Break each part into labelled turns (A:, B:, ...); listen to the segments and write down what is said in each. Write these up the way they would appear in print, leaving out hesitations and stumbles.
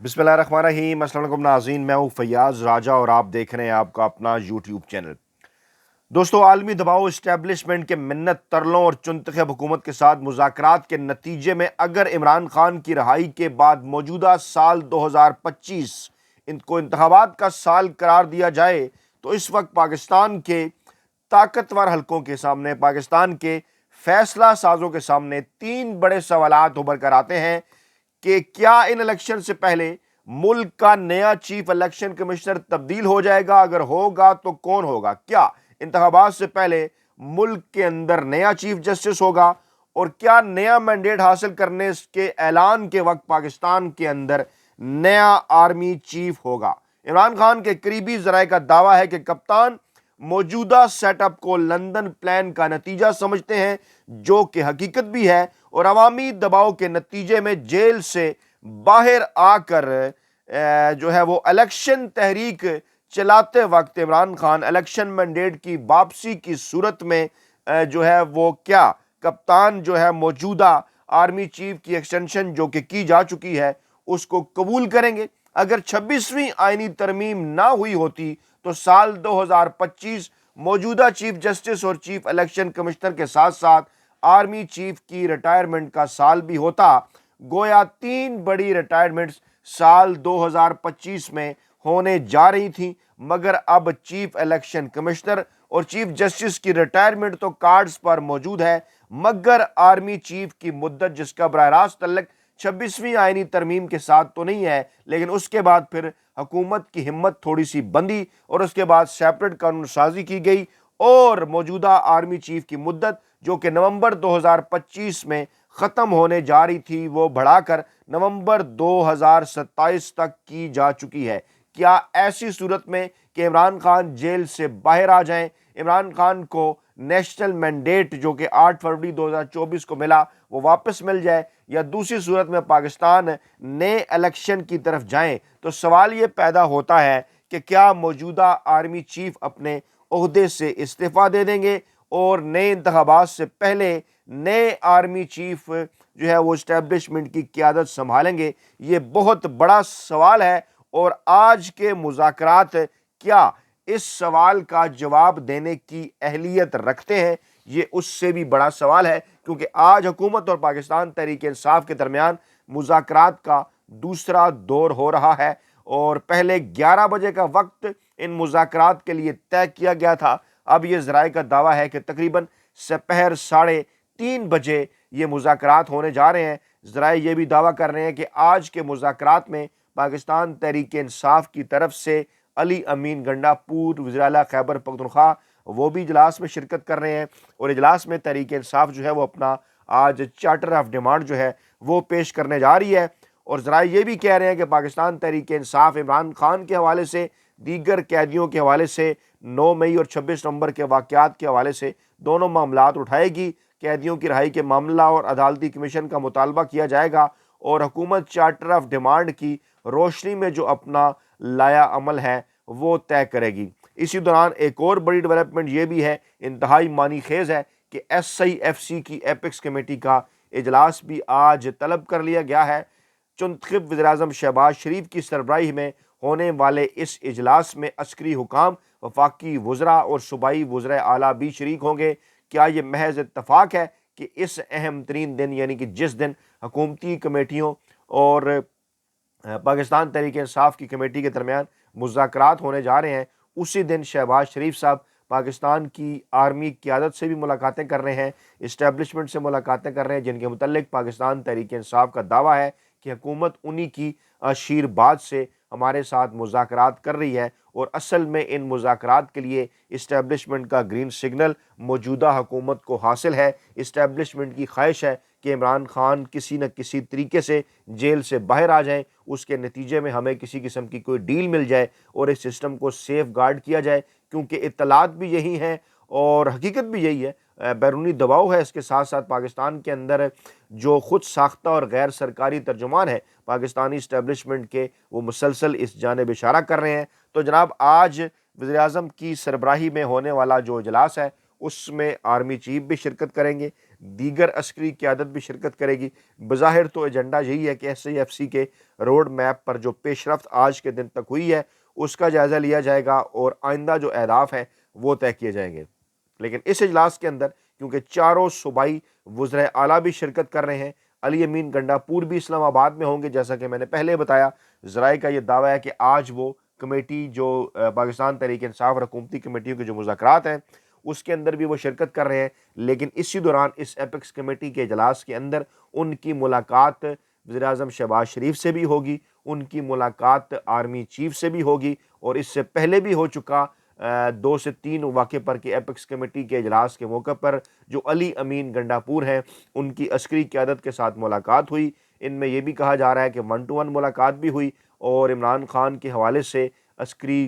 A: बिस्मिल्लाह रहमान रहीम। अस्सलाम वालेकुम नाज़रीन, मैं हूँ फैयाज़ राजा और आप देख रहे हैं आपका अपना यूट्यूब चैनल। दोस्तों, आलमी दबाव इस्टेब्लिशमेंट के मिन्नत तरलों और चुनतखब हुकूमत के साथ मुज़ाकरात के नतीजे में अगर इमरान खान की रहाई के बाद मौजूदा साल 2025 इनको इंतखाबात का साल करार दिया जाए तो इस वक्त पाकिस्तान के ताकतवर हलकों के सामने, पाकिस्तान के फैसला साजों के सामने तीन बड़े सवालात उभर कर आते हैं कि क्या इन इलेक्शन से पहले मुल्क का नया चीफ इलेक्शन कमिश्नर तब्दील हो जाएगा? अगर होगा तो कौन होगा? क्या इंतखाबात से पहले मुल्क के अंदर नया चीफ जस्टिस होगा? और क्या नया मैंडेट हासिल करने के ऐलान के वक्त पाकिस्तान के अंदर नया आर्मी चीफ होगा? इमरान खान के करीबी जराये का दावा है कि कप्तान मौजूदा सेटअप को लंदन प्लान का नतीजा समझते हैं, जो कि हकीकत भी है, और अवामी दबाव के नतीजे में जेल से बाहर आकर जो है वो इलेक्शन तहरीक चलाते वक्त इमरान खान इलेक्शन मैंडेट की वापसी की सूरत में जो है वो क्या कप्तान जो है मौजूदा आर्मी चीफ की एक्सटेंशन जो कि की जा चुकी है उसको कबूल करेंगे? अगर 26वीं आईनी तरमीम ना हुई होती तो साल 2025 मौजूदा चीफ जस्टिस और चीफ इलेक्शन कमिश्नर के साथ साथ आर्मी चीफ की रिटायरमेंट का साल भी होता। गोया तीन बड़ी रिटायरमेंट्स साल 2025 में होने जा रही थी, मगर अब चीफ इलेक्शन कमिश्नर और चीफ जस्टिस की रिटायरमेंट तो कार्ड्स पर मौजूद है, मगर आर्मी चीफ की मुद्दत जिसका बराह रास्त तल्लक 26वीं आईनी तरमीम के साथ तो नहीं है, लेकिन उसके बाद फिर हुकूमत की हिम्मत थोड़ी सी बंदी और उसके बाद सेपरेट कानून साजी की गई और मौजूदा आर्मी चीफ की मुद्दत जो कि नवंबर 2025 में ख़त्म होने जा रही थी वो बढ़ाकर नवंबर 2027 तक की जा चुकी है। क्या ऐसी सूरत में कि इमरान खान जेल से बाहर आ जाएं, इमरान खान को नेशनल मैंडेट जो कि 8 फरवरी 2024 को मिला वो वापस मिल जाए, या दूसरी सूरत में पाकिस्तान नए इलेक्शन की तरफ जाएं, तो सवाल ये पैदा होता है कि क्या मौजूदा आर्मी चीफ अपने ओहदे से इस्तीफ़ा दे देंगे और नए इंतखाबात से पहले नए आर्मी चीफ जो है वो इस्टेब्लिशमेंट की क़यादत संभालेंगे? ये बहुत बड़ा सवाल है और आज के मुज़ाकरात क्या इस सवाल का जवाब देने की अहलियत रखते हैं? ये उससे भी बड़ा सवाल है, क्योंकि आज हुकूमत और पाकिस्तान तहरीक इंसाफ के दरमियान मुज़ाकरात का दूसरा दौर हो रहा है और पहले 11 बजे का वक्त इन मुज़ाकरात के लिए तय किया गया था। अब ये ज़राए का दावा है कि तकरीबन सपहर 3:30 बजे ये मुज़ाकरात होने जा रहे हैं। ज़राए ये भी दावा कर रहे हैं कि आज के मुज़ाकरात में पाकिस्तान तहरीक इंसाफ की तरफ से अली अमीन गंडापुर वज़ीर आला खैबर पख्तूनख्वा वो भी इजलास में शिरकत कर रहे हैं और इजलास में तहरीक इंसाफ जो है वो अपना आज चार्टर ऑफ डिमांड जो है वो पेश करने जा रही है। और ज़राए ये भी कह रहे हैं कि पाकिस्तान तहरीक इंसाफ इमरान खान के हवाले से, दीगर कैदियों के हवाले से, 9 मई और 26 नवंबर के वाक़यात के हवाले से दोनों मामलात उठाएगी। कैदियों की रहाई के मामला और अदालती कमीशन का मुतालबा किया जाएगा और हुकूमत चार्टर ऑफ डिमांड की रोशनी में जो अपना लाया अमल है वो तय करेगी। इसी दौरान एक और बड़ी डेवलपमेंट ये भी है, इंतहाई मानी खेज़ है, कि SIFC की एपिक्स कमेटी का इजलास भी आज तलब कर लिया गया है। चुनतखब वज़ीर-ए-आज़म शहबाज शरीफ की सरबराही में होने वाले इस इजलास में अस्करी हुकाम, वफाकी वज़रा और सूबाई वज़राए आला भी शरीक होंगे। क्या ये महज इत्तफाक है कि इस अहम तरीन दिन यानी कि जिस दिन हुकूमती कमेटियों और पाकिस्तान तहरीक इंसाफ की कमेटी के दरमियान मुज़ाकरात होने जा रहे हैं, उसी दिन शहबाज शरीफ साहब पाकिस्तान की आर्मी क़यादत से भी मुलाकातें कर रहे हैं, इस्टेब्लिशमेंट से मुलाकातें कर रहे हैं, जिनके मुतल्लिक पाकिस्तान तहरीक इंसाफ का दावा है कि हुकूमत उन्हीं की आशीर्वाद से हमारे साथ मुज़ाकरात कर रही है और असल में इन मुज़ाकरात के लिए इस्टेब्लिशमेंट का ग्रीन सिग्नल मौजूदा हुकूमत को हासिल है। इस्टेब्लिशमेंट की ख्वाहिश है कि इमरान खान किसी न किसी तरीके से जेल से बाहर आ जाएं, उसके नतीजे में हमें किसी किस्म की कोई डील मिल जाए और इस सिस्टम को सेफ गार्ड किया जाए, क्योंकि इत्तलात भी यही हैं और हकीकत भी यही है। बैरूनी दबाव है, इसके साथ साथ पाकिस्तान के अंदर जो खुद साख्ता और गैर सरकारी तर्जुमान है पाकिस्तानी इस्टेब्लिशमेंट के, वो मुसलसल इस जानिब इशारा कर रहे हैं। तो जनाब, आज वज़ीर-ए-आज़म की सरबराही में होने वाला जो इजलास है उसमें आर्मी चीफ भी शिरकत करेंगे, दीगर अस्करी क़यादत भी शिरकत करेगी। बज़ाहिर तो एजेंडा यही है कि SIFC के रोड मैप पर जो पेशरफ्त आज के दिन तक हुई है उसका जायज़ा लिया जाएगा और आइंदा जो अहदाफ हैं वो तय किए जाएंगे। लेकिन इस इजलास के अंदर क्योंकि चारों सूबाई वज़राए आला भी शिरकत कर रहे हैं, अली अमीन गंडापुर भी इस्लामाबाद में होंगे। जैसा कि मैंने पहले बताया, ज़राए का ये दावा है कि आज वो कमेटी जो पाकिस्तान तहरीक इंसाफ और हुकूमती कमेटियों के जो मुज़ाकरात हैं उसके अंदर भी वो शिरकत कर रहे हैं। लेकिन इसी दौरान इस एपेक्स कमेटी के इजलास के अंदर उनकी मुलाकात वज़ीर-ए-आज़म शहबाज शरीफ से भी होगी, उनकी मुलाकात आर्मी चीफ से भी होगी और इससे पहले भी हो चुका 2 से 3 वाक़े पर कि एपेक्स कमेटी के इजलास के मौके पर जो अली अमीन गंडापुर हैं उनकी अस्करी क़यादत के साथ मुलाकात हुई। इनमें यह भी कहा जा रहा है कि 1 to 1 मुलाकात भी हुई और इमरान खान के हवाले से अस्करी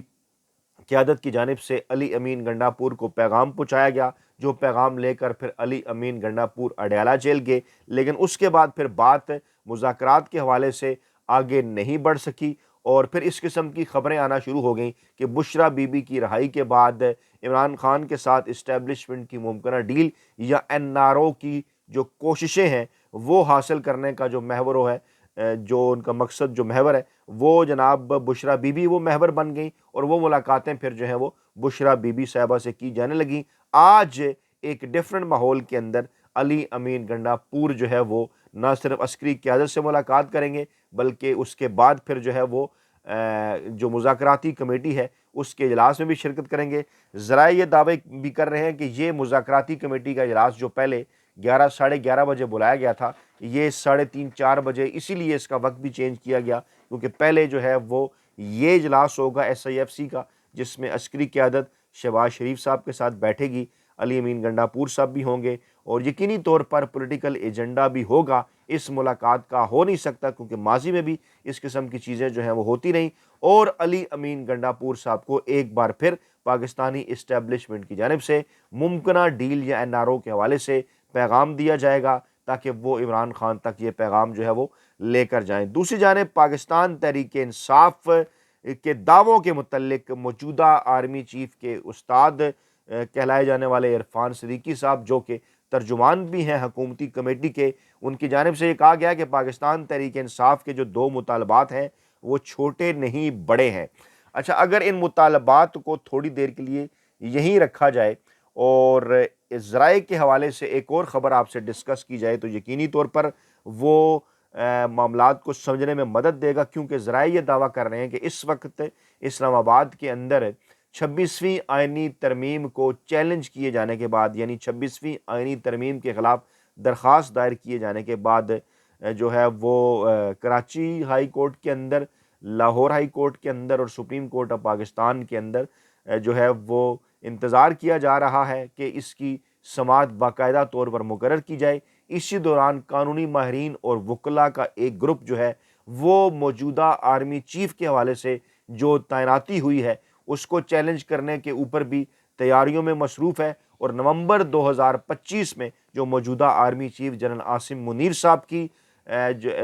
A: क़यादत की जानिब से अली अमीन गंडापुर को पैगाम पहुँचाया गया, जो पैगाम लेकर फिर अली अमीन गंडापुर अडयाला जेल गए। लेकिन उसके बाद फिर बात मुज़ाकरात के हवाले से आगे नहीं बढ़ सकी और फिर इस किस्म की ख़बरें आना शुरू हो गईं कि बुशरा बीबी की रहाई के बाद इमरान खान के साथ इस्टेब्लिशमेंट की मुमकिना डील या NRO की जो कोशिशें हैं वो हासिल करने का जो महवर है, जो उनका मकसद जो महवर है वो जनाब बुशरा बीबी वो महवर बन गई और वो मुलाकातें फिर जो हैं वो बुशरा बीबी साहिबा से की जाने लगी। आज एक डिफरेंट माहौल के अंदर अली अमीन गंडापुर जो है वो न सिर्फ अस्करी क़यादत से मुलाकात करेंगे बल्कि उसके बाद फिर जो है वो जो मुज़ाकराती कमेटी है उसके इजलास में भी शिरकत करेंगे। ज़राए ये दावे भी कर रहे हैं कि ये मुज़ाकराती कमेटी का इजलास जो पहले 11 साढ़े 11 बजे बुलाया गया था, ये 3:30-4 बजे इसीलिए इसका वक्त भी चेंज किया गया क्योंकि पहले जो है वो ये इजलास होगा SIFC का जिसमें अस्करी क़यादत शहबाज शरीफ साहब के साथ बैठेगी, अली अमीन गंडापुर साहब भी होंगे और यकीनी तौर पर पॉलिटिकल एजेंडा भी होगा। इस मुलाकात का हो नहीं सकता क्योंकि माजी में भी इस किस्म की चीज़ें जो हैं वो होती रहीं और अली अमीन गंडापुर साहब को एक बार फिर पाकिस्तानी इस्टेब्लिशमेंट की जानिब से मुमकिना डील या NRO के हवाले से पैगाम दिया जाएगा ताकि वो इमरान खान तक ये पैगाम जो है वो लेकर जाएं। दूसरी जानिब पाकिस्तान तहरीक इंसाफ के दावों के मुतल्लिक मौजूदा आर्मी चीफ के उस्ताद कहलाए जाने वाले इरफान सिद्दीकी साहब जो कि तर्जुमान भी हैं हुकूमती कमेटी के, उनकी जानिब से ये कहा गया कि पाकिस्तान तहरीक इंसाफ के जो 2 मुतालबात हैं वो छोटे नहीं बड़े हैं। अच्छा, अगर इन मुतालबात को थोड़ी देर के लिए यहीं रखा जाए और ज़राए के हवाले से एक और ख़बर आपसे डिस्कस की जाए तो यकीनी तौर पर वो मामलात को समझने में मदद देगा क्योंकि ज़राए ये दावा कर रहे हैं कि इस वक्त इस्लामाबाद के अंदर 26वीं आइनी तरमीम को चैलेंज किए जाने के बाद यानी 26वीं आइनी तरमीम के ख़िलाफ़ दरख्वास्त दायर किए जाने के बाद जो है वो कराची हाई कोर्ट के अंदर, लाहौर हाई कोर्ट के अंदर और सुप्रीम कोर्ट ऑफ पाकिस्तान के अंदर जो है वो इंतज़ार किया जा रहा है कि इसकी समाअत बाकायदा तौर पर मुकर्रर की जाए। इसी दौरान कानूनी माहिरीन और वकला का एक ग्रुप जो है वो मौजूदा आर्मी चीफ के हवाले से जो तैनाती हुई है उसको चैलेंज करने के ऊपर भी तैयारियों में मसरूफ़ है और नवंबर 2025 में जो मौजूदा army chief general Asim Munir साहब की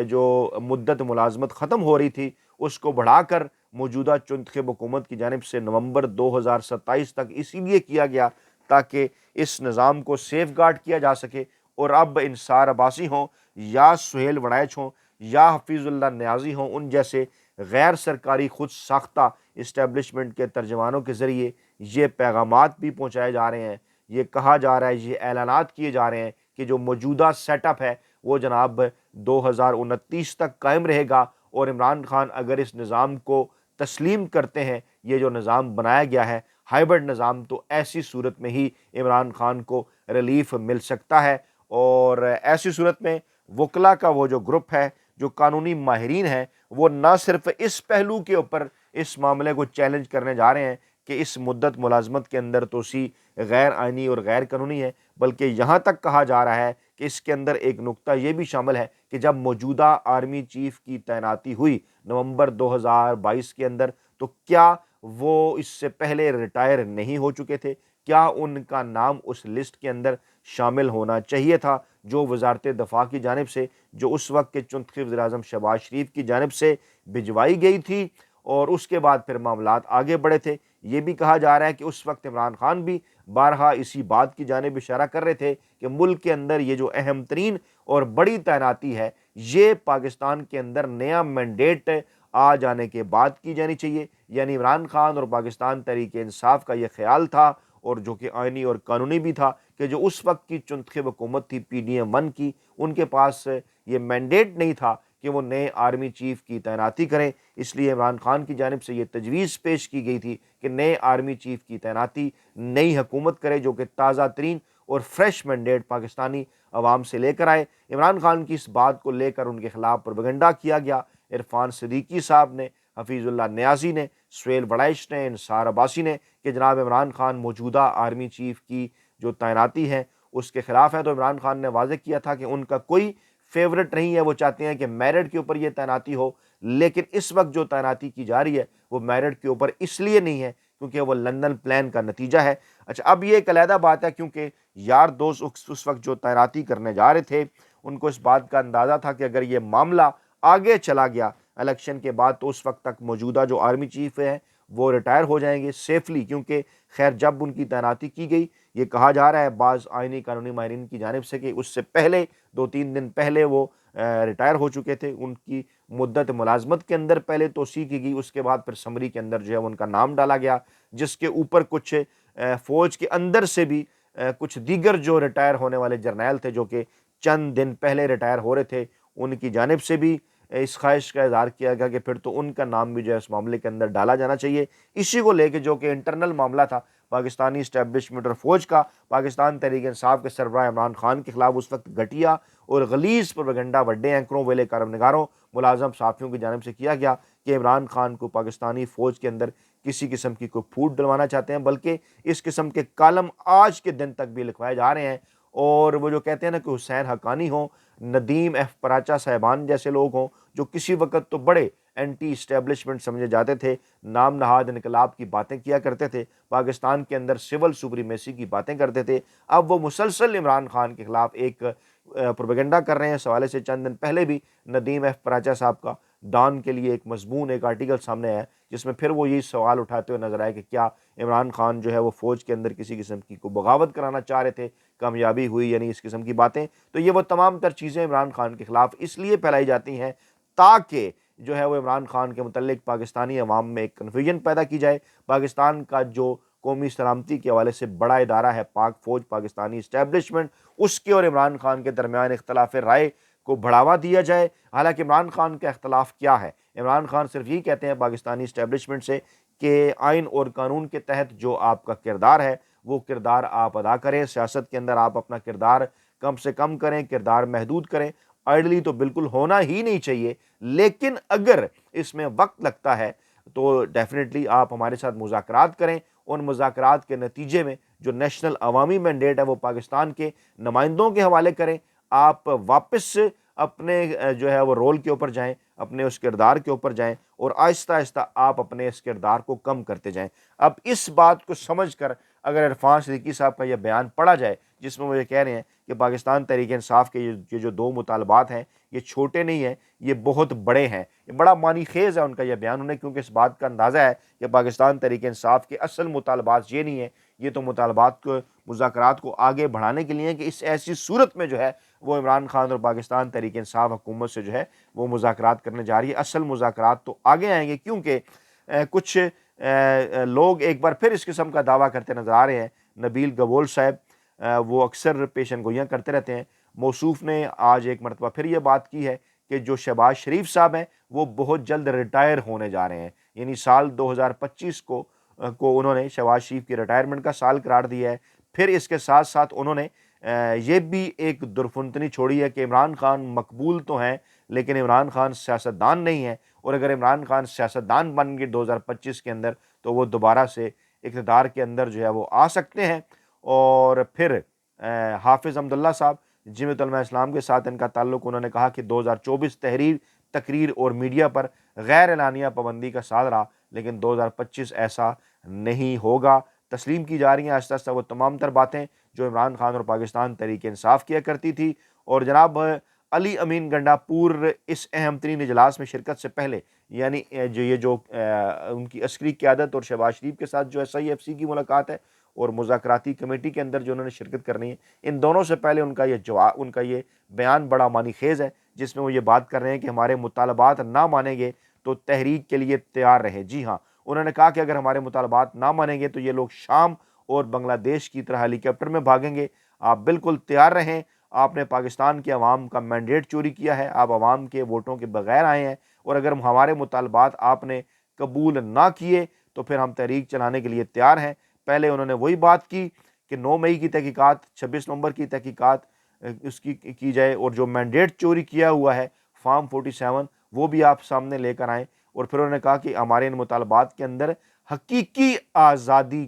A: जो मुद्दत मुलाजमत ख़त्म हो रही थी उसको बढ़ाकर मौजूदा चुंतखब हुकूमत की जानिब से नवंबर 2027 तक इसीलिए किया गया ताकि इस निज़ाम को सेफ गार्ड किया जा सके और अब इंसार अब्बासी हों या सुहेल वड़ैच हों या हफीज़ुल्लाह न्याज़ी हों, उन जैसे गैर सरकारी खुद साख्ता इस्टेब्लिशमेंट के तर्जमानों के ज़रिए ये पैगामात भी पहुँचाए जा रहे हैं। ये कहा जा रहा है, ये ऐलानात किए जा रहे हैं कि जो मौजूदा सेटअप है वो जनाब 2029 तक कायम रहेगा और इमरान खान अगर इस निज़ाम को तस्लीम करते हैं, ये जो निज़ाम बनाया गया है हाइब्रिड निज़ाम, तो ऐसी सूरत में ही इमरान खान को रिलीफ मिल सकता है। और ऐसी सूरत में वकला का वो जो ग्रुप है, जो कानूनी माहिरीन हैं, वो न सिर्फ इस पहलू के ऊपर इस मामले को चैलेंज करने जा रहे हैं कि इस मुद्दत मुलाजमत के अंदर तोसी गैर आइनी और गैर कानूनी है, बल्कि यहाँ तक कहा जा रहा है कि इसके अंदर एक नुक्ता ये भी शामिल है कि जब मौजूदा आर्मी चीफ की तैनाती हुई नवंबर 2022 के अंदर, तो क्या वो इससे पहले रिटायर नहीं हो चुके थे? क्या उनका नाम उस लिस्ट के अंदर शामिल होना चाहिए था जो वजारत दफा की जानिब से, जो उस वक्त के चुंतखब वज़ीर-ए-आज़म शहबाज शरीफ की जानिब से भिजवाई गई थी और उसके बाद फिर मामलात आगे बढ़े थे? یہ بھی کہا جا رہا ہے کہ اس وقت عمران خان بھی بارہا اسی بات کی جانب اشارہ کر رہے تھے کہ ملک کے اندر یہ جو اہم ترین اور بڑی تعیناتی ہے یہ پاکستان کے اندر نیا مینڈیٹ آ جانے کے بعد کی جانی چاہیے. یعنی عمران خان اور پاکستان تحریک انصاف کا یہ خیال تھا اور جو کہ آئینی اور قانونی بھی تھا کہ جو اس وقت کی چنتخب حکومت تھی PDM-1 کی، ان کے پاس یہ مینڈیٹ نہیں تھا کہ وہ نئے آرمی چیف کی تعیناتی کریں. اس لیے عمران خان کی جانب سے یہ تجویز پیش کی گئی تھی کہ نئے آرمی چیف کی تعیناتی نئی حکومت کرے جو کہ تازہ ترین اور فریش مینڈیٹ پاکستانی عوام سے لے کر آئے. عمران خان کی اس بات کو لے کر ان کے خلاف پروپیگنڈا کیا گیا. عرفان صدیقی صاحب نے، حفیظ اللہ نیازی نے، سہیل وڑائش نے، انصار عباسی نے کہ جناب عمران خان موجودہ آرمی چیف کی جو تعیناتی ہے اس کے خلاف ہیں. تو عمران خان نے واضح کیا تھا کہ ان کا کوئی فیورٹ نہیں ہے، وہ چاہتے ہیں کہ میرٹ کے اوپر یہ تعیناتی ہو، لیکن اس وقت جو تعیناتی کی جا رہی ہے وہ میرٹ کے اوپر اس لیے نہیں ہے کیونکہ وہ لندن پلان کا نتیجہ ہے. اچھا، اب یہ ایک علیحدہ بات ہے کیونکہ یار دوست اس وقت جو تعیناتی کرنے جا رہے تھے ان کو اس بات کا اندازہ تھا کہ اگر یہ معاملہ آگے چلا گیا الیکشن کے بعد تو اس وقت تک موجودہ جو آرمی چیف ہیں وہ ریٹائر ہو جائیں گے سیفلی. کیونکہ خیر جب ان کی تعیناتی کی گئی، یہ کہا جا رہا ہے بعض آئینی قانونی ماہرین کی جانب سے کہ اس سے پہلے 2-3 دن پہلے وہ ریٹائر ہو چکے تھے. ان کی مدت ملازمت کے اندر پہلے توسیع کی گئی، اس کے بعد پھر سمری کے اندر جو ہے ان کا نام ڈالا گیا، جس کے اوپر کچھ فوج کے اندر سے بھی کچھ دیگر جو ریٹائر ہونے والے جرنیل تھے جو کہ چند دن پہلے ریٹائر ہو رہے تھے، ان کی جانب سے بھی اس خواہش کا اظہار کیا گیا کہ پھر تو ان کا نام بھی جو ہے اس معاملے کے اندر ڈالا جانا چاہیے. اسی کو لے کے جو کہ انٹرنل معاملہ تھا پاکستانی اسٹیبلشمنٹ اور فوج کا، پاکستان تحریک انصاف کے سربراہ عمران خان کے خلاف اس وقت گھٹیا اور غلیظ پروپیگنڈا بڑے اینکروں، ویلے کارم نگاروں، ملازم صحافیوں کی جانب سے کیا گیا کہ عمران خان کو پاکستانی فوج کے اندر کسی قسم کی کوئی پھوٹ ڈلوانا چاہتے ہیں، بلکہ اس قسم کے کالم آج کے دن تک بھی لکھوائے جا رہے ہیں. اور وہ جو کہتے ہیں نا کہ حسین حقانی ہوں، ندیم پراچا صاحبان جیسے لوگ ہوں جو کسی وقت تو بڑے اینٹی اسٹیبلشمنٹ سمجھے جاتے تھے، نام نہاد انقلاب کی باتیں کیا کرتے تھے، پاکستان کے اندر سول سپریمیسی کی باتیں کرتے تھے، اب وہ مسلسل عمران خان کے خلاف ایک پروپیگنڈا کر رہے ہیں. اس حوالے سے چند دن پہلے بھی ندیم پراچا صاحب کا ڈان کے لیے ایک مضمون، ایک آرٹیکل سامنے آیا جس میں پھر وہ یہی سوال اٹھاتے ہوئے نظر آئے کہ کیا عمران خان جو ہے وہ فوج کے اندر کسی قسم کی کو بغاوت کرانا چاہ رہے تھے، کامیابی ہوئی یعنی اس قسم کی باتیں. تو یہ وہ تمام تر چیزیں عمران خان کے خلاف اس لیے پھیلائی جاتی ہیں تاکہ جو ہے وہ عمران خان کے متعلق پاکستانی عوام میں ایک کنفیوژن پیدا کی جائے. پاکستان کا جو قومی سلامتی کے حوالے سے بڑا ادارہ ہے پاک فوج، پاکستانی اسٹیبلشمنٹ، اس کے اور عمران خان کے درمیان اختلاف رائے کو بڑھاوا دیا جائے. حالانکہ عمران خان کا اختلاف کیا ہے؟ عمران خان صرف یہی کہتے ہیں پاکستانی اسٹیبلشمنٹ سے کہ آئین اور قانون کے تحت جو آپ کا کردار ہے وہ کردار آپ ادا کریں، سیاست کے اندر آپ اپنا کردار کم سے کم کریں، کردار محدود کریں. آئیڈلی تو بالکل ہونا ہی نہیں چاہیے، لیکن اگر اس میں وقت لگتا ہے تو ڈیفینیٹلی آپ ہمارے ساتھ مذاکرات کریں. ان مذاکرات کے نتیجے میں جو نیشنل عوامی مینڈیٹ ہے وہ پاکستان کے نمائندوں کے حوالے کریں. آپ واپس اپنے جو ہے وہ رول کے اوپر جائیں، اپنے اس کردار کے اوپر جائیں اور آہستہ آہستہ آپ اپنے اس کردار کو کم کرتے جائیں. اب اس بات کو سمجھ کر اگر عرفان صدیقی صاحب کا یہ بیان پڑھا جائے جس میں وہ یہ کہہ رہے ہیں کہ پاکستان تحریک انصاف کے یہ جو 2 مطالبات ہیں یہ چھوٹے نہیں ہیں، یہ بہت بڑے ہیں، یہ بڑا معنی خیز ہے ان کا یہ بیان انہیں، کیونکہ اس بات کا اندازہ ہے کہ پاکستان تحریک انصاف کے اصل مطالبات یہ نہیں ہیں، یہ تو مطالبات کو مذاکرات کو آگے بڑھانے کے لیے کہ اس ایسی صورت میں جو ہے وہ عمران خان اور پاکستان تحریک انصاف حکومت سے جو ہے وہ مذاکرات کرنے جا رہی ہے. اصل مذاکرات تو آگے آئیں گے کیونکہ کچھ لوگ ایک بار پھر اس قسم کا دعویٰ کرتے نظر آ رہے ہیں. نبیل گبول صاحب وہ اکثر پیشن گوئیاں کرتے رہتے ہیں. موصوف نے آج ایک مرتبہ پھر یہ بات کی ہے کہ جو شہباز شریف صاحب ہیں وہ بہت جلد ریٹائر ہونے جا رہے ہیں، یعنی سال 2025 کو انہوں نے شہباز شریف کی ریٹائرمنٹ کا سال قرار دیا ہے. پھر اس کے ساتھ ساتھ انہوں نے یہ بھی ایک درفنتنی چھوڑی ہے کہ عمران خان مقبول تو ہیں لیکن عمران خان سیاستدان نہیں ہے، اور اگر عمران خان سیاستدان بن گئے 2025 کے اندر تو وہ دوبارہ سے اقتدار کے اندر جو ہے وہ آ سکتے ہیں. اور پھر حافظ عبداللہ صاحب جمعیت علماء اسلام کے ساتھ ان کا تعلق، انہوں نے کہا کہ 2024 تقریر اور میڈیا پر غیر اعلانیہ پابندی کا سال رہا لیکن 2025 ایسا نہیں ہوگا. تسلیم کی جا رہی ہیں آہستہ آہستہ وہ تمام تر باتیں جو عمران خان اور پاکستان تحریک انصاف کیا کرتی تھی. اور جناب علی امین گنڈا پور اس اہم ترین اجلاس میں شرکت سے پہلے یعنی جو ان کی عسکری قیادت اور شہباز شریف کے ساتھ جو SIFC کی ملاقات ہے اور مذاکراتی کمیٹی کے اندر جو انہوں نے شرکت کرنی ہے، ان دونوں سے پہلے ان کا یہ بیان بڑا معنی خیز ہے، جس میں وہ یہ بات کر رہے ہیں کہ ہمارے مطالبات نہ مانیں گے تو تحریک کے لیے تیار رہیں۔ جی ہاں، انہوں نے کہا کہ اگر ہمارے مطالبات نہ مانیں گے تو یہ لوگ شام اور بنگلہ دیش کی طرح ہیلی کاپٹر میں بھاگیں گے۔ آپ بالکل تیار رہیں، آپ نے پاکستان کے عوام کا مینڈیٹ چوری کیا ہے، آپ عوام کے ووٹوں کے بغیر آئے ہیں، اور اگر ہمارے مطالبات آپ نے قبول نہ کیے تو پھر ہم تحریک چلانے کے لیے تیار ہیں۔ پہلے انہوں نے وہی بات کی کہ 9 مئی کی تحقیقات، 26 نومبر کی تحقیقات اس کی جائے، اور جو مینڈیٹ چوری کیا ہوا ہے فارم 47 وہ بھی آپ سامنے لے کر آئیں، اور پھر انہوں نے کہا کہ ہمارے ان مطالبات کے اندر حقیقی آزادی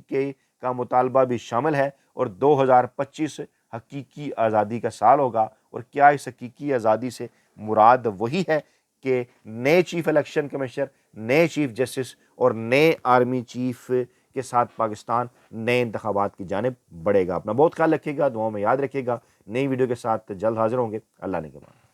A: کا مطالبہ بھی شامل ہے، اور 2025 حقیقی آزادی کا سال ہوگا۔ اور کیا اس حقیقی آزادی سے مراد وہی ہے کہ نئے چیف الیکشن کمشنر، نئے چیف جسٹس اور نئے آرمی چیف کے ساتھ پاکستان نئے انتخابات کی جانب بڑھے گا؟ اپنا بہت خیال رکھیے گا، دعاؤں میں یاد رکھیے گا۔ نئی ویڈیو کے ساتھ جلد حاضر ہوں گے۔ اللہ نے کے بعد